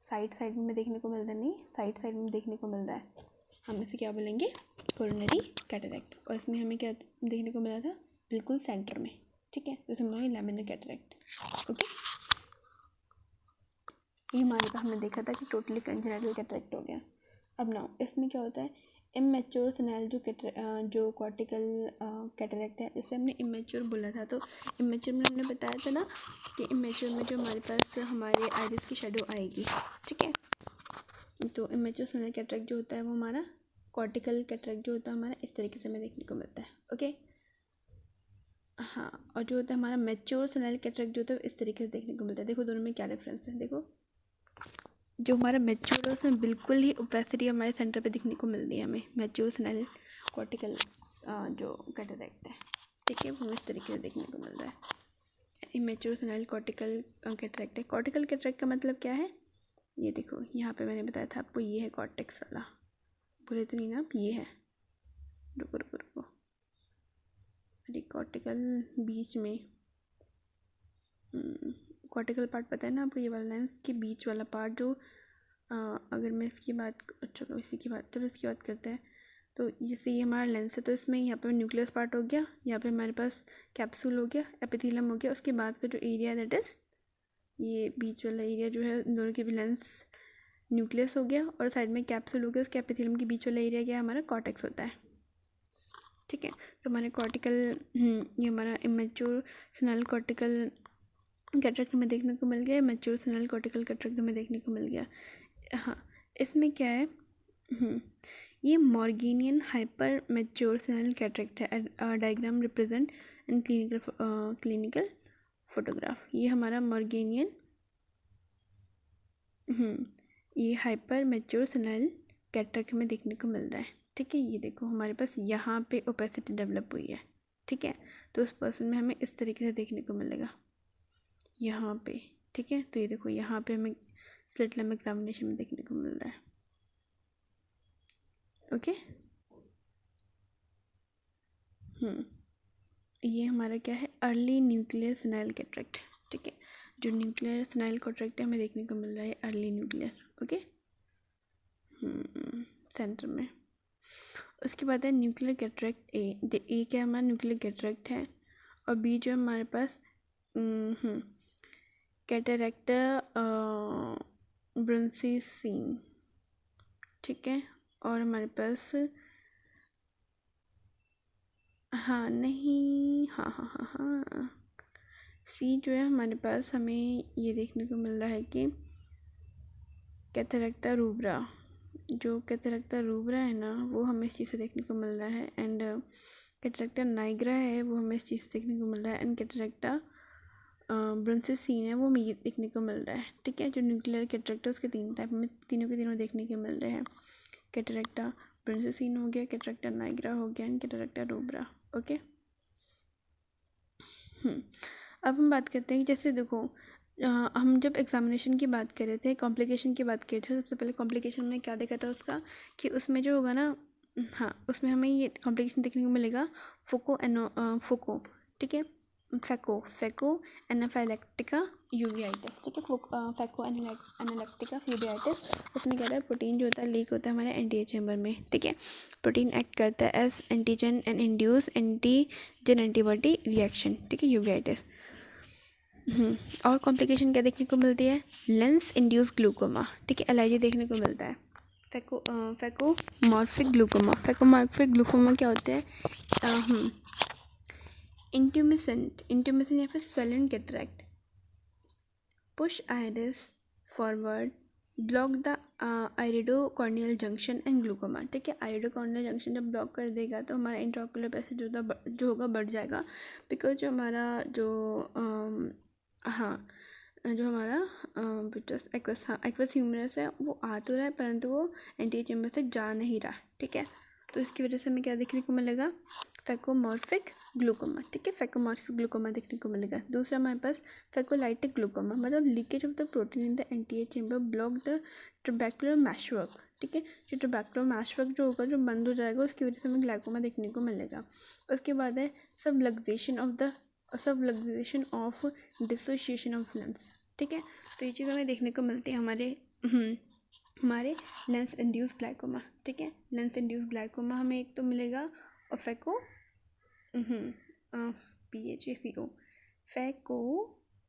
[SPEAKER 1] साइड में देखने को मिल रहा है, नहीं साइड में देखने को मिल रहा है, हम इसे क्या बोलेंगे, कोरोनरी कैटरेक्ट। और इसमें हमें क्या देखने को मिला था, बिल्कुल सेंटर में, ठीक है, जैसे हम लोग लैमिनर कैटरेक्ट, ओके। ये हमारे पास हमने देखा था कि टोटली कंजेनिटल कैटरेक्ट हो गया। अब ना इसमें क्या होता है, इमेच्योर स्नेल जो कॉर्टिकल कैटरेक्ट है, इसे हमने इमेच्योर बोला था। तो इमेच्योर में हमने बताया था ना कि इमेच्योर में जो हमारे पास हमारे आइरिस की शेडो आएगी, ठीक है। तो इमेच्योर स्नेल कैटरेक्ट जो होता है वो हमारा कॉर्टिकल कैटरेक्ट जो होता है हमारा इस तरीके से हमें देखने को मिलता है, ओके। हाँ, और जो होता है हमारा मैच्योर स्नेल कैटरेक्ट जो होता है इस तरीके से देखने को मिलता है। देखो दोनों में क्या डिफरेंस है, देखो जो हमारा मैच्योर है उसमें बिल्कुल ही ओपेसिटी हमारे सेंटर पे दिखने को मिल रही है हमें, मैच्योर स्नेल कॉर्टिकल जो कैटरेक्ट है, ठीक है, वो इस तरीके से देखने को मिल रहा है। इमेच्योर स्नेल कॉर्टिकल कैटरेक्ट है। कॉर्टिकल कैटरेक्ट का मतलब क्या है, ये देखो यहाँ पे मैंने बताया था आपको, ये है कॉर्टेक्स वाला, बोले तो नहीं ना आप, ये है, रुको अरे कॉर्टिकल बीच में, कॉर्टिकल पार्ट पता है ना आपको, ये वाला लेंस के बीच वाला पार्ट जो अगर मैं इसकी बात, चलो इसकी बात करते हैं। तो जैसे ये हमारा लेंस है तो इसमें यहाँ पे न्यूक्लियस पार्ट हो गया, यहाँ पे हमारे पास कैप्सूल हो गया, एपिथेलियम हो गया, उसके बाद का जो एरिया दैट इज़ ये बीच वाला एरिया जो है दोनों के भी लेंस न्यूक्लियस हो गया और साइड में कैप्सूल हो गया, उसके एपिथेलियम के बीच वाला एरिया क्या हमारा कॉर्टेक्स होता है, ठीक है। तो हमारे कॉर्टिकल ये हमारा इमेच्योर स्नेल कॉर्टिकल कैटरेक्ट में देखने को मिल गया, मैच्योर स्नेल कॉर्टिकल कैटरेक्ट में देखने को मिल गया। हाँ, इसमें क्या है, ये मॉर्गेनियन हाइपर मैच्योर सेनल कैटरेक्ट है। Diagram represent in clinical photograph. ये हमारा मॉर्गेनियन, ये हाइपर मैच्योर सेनल कैटरेक्ट में देखने को मिल रहा है। ठीक है, ये देखो हमारे पास यहाँ पे ओपेसिटी डेवलप हुई है। ठीक है, तो उस पर्सन में हमें इस तरीके से देखने को मिलेगा यहाँ पे। ठीक है, तो ये देखो यहाँ पे हमें स्लिट लैम्प एग्जामिनेशन में देखने को मिल रहा है। ओके, ये हमारा क्या है, अर्ली न्यूक्लियर सेनाइल कैटरेक्ट। ठीक है, जो न्यूक्लियर सेनाइल कैटरेक्ट है हमें देखने को मिल रहा है अर्ली न्यूक्लियर। ओके, सेंटर में। उसके बाद है न्यूक्लियर कैटरेक्ट ए क्या हमारा न्यूक्लियर कैटरेक्ट है, और बी जो हमारे पास कैटरेक्ट ब्रंसीसीन। ठीक है, और हमारे पास हाँ नहीं हाँ हाँ हाँ हाँ सी जो है हमारे पास हमें ये देखने को मिल रहा है कि कैटरेक्टा रूब्रा, जो कैटरेक्टा रूब्रा है ना वो हमें इस चीज़ से देखने को मिल रहा है। एंड कैटरेक्टा नाइग्रा है वो हमें इस चीज़ से देखने को मिल रहा है। एंड कैटरेक्टा ब्रंसीसीन है वो हमें ये देखने को मिल रहा है। ठीक है, जो न्यूक्लियर कैटरेक्टा उसके 3 टाइप में तीनों के तीनों देखने को मिल रहे हैं। कैटरेक्टा ब्रंसीसीन हो गया, कैटरेक्टा नाइग्रा हो गया, एंड कैटरेक्टा रूब्रा। ओके, अब हम बात करते हैं कि जैसे देखो हम जब एग्जामिनेशन की बात कर रहे थे, कॉम्प्लिकेशन की बात कर रहे थे, सबसे पहले कॉम्प्लिकेशन में क्या देखा था उसका कि उसमें जो होगा ना, हाँ उसमें हमें ये कॉम्प्लिकेशन देखने को मिलेगा फोको। ठीक है, फैको एनाफाइलेक्टिका यूवियाइटिस। ठीक है, फैको एनाफाइलेक्टिका यूवियाइटिस। उसमें क्या होता है, प्रोटीन जो होता है लीक होता है हमारे एंटीजन चैम्बर में। ठीक है, प्रोटीन एक्ट करता है as antigen and induce antigen antibody reaction. ठीक है, यूवियाइटिस। और कॉम्प्लिकेशन क्या देखने को मिलती है, लेंस इंड्यूस ग्लूकोमा। ठीक है, एलआईजी देखने को मिलता है। फैकोमॉर्फिक ग्लूकोमा। फैकोमॉर्फिक ग्लूकोमा क्या होते हैं, इंट्यूमिसेंट या फिर swollen cataract, push iris forward, block the iridocorneal junction and glaucoma. ठीक है, आइरिडोकॉर्नियल जंक्शन जब ब्लॉक कर देगा तो हमारा इंट्राओक्युलर पैसेज जो होगा बढ़ जाएगा, बिकॉज जो हमारा जो जो हमारा विट्रस एक्वस ह्यूमरस है वो आ तो रहा है परंतु वो एंटीरियर चैम्बर से जा नहीं रहा। ठीक है, तो इसकी वजह से हमें क्या देखने को मिलेगा, फैकोमॉर्फिक ग्लूकोमा। ठीक है, फैकोमॉर्फिक ग्लूकोमा देखने को मिलेगा। दूसरा हमारे पास फैकोलाइटिक ग्लूकोमा, मतलब leakage of the protein in the anterior chamber block the trabecular meshwork. ठीक है, जो ट्रबैकुलर मैशवर्क जो होगा जो बंद हो जाएगा उसकी वजह से हमें ग्लाइकोमा देखने को मिलेगा। उसके बाद है subluxation of dissociation of lens. ठीक है, तो ये चीज़ हमें देखने को मिलती है हमारे लेंस इंड्यूस ग्लाइकोमा। ठीक है, लेंस इंड्यूस ग्लाइकोमा हमें एक तो मिलेगा, और फैको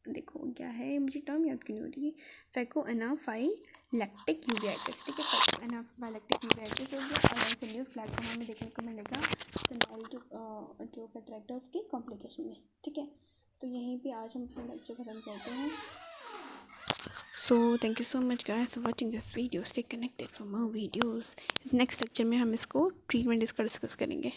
[SPEAKER 1] देखो क्या है, मुझे टर्म याद क्यों नहीं हो रही, फैको एनाफाइलेक्टिक यूवियाइटिस। ठीक है, फैको एनाफाइलेक्टिक यूवियाइटिस हो गया, और लेंस इंड्यूस ग्लाइकोमा में देखने को मिलेगा सेनाइल जो कैटरेक्ट है उसकी कॉम्प्लिकेशन में। ठीक है, तो यहीं पे आज हम अपना लेक्चर खत्म करते हैं। So thank you so much guys for watching this video. Stay connected for more videos. Next lecture में हम इसको ट्रीटमेंट इसका डिस्कस करेंगे।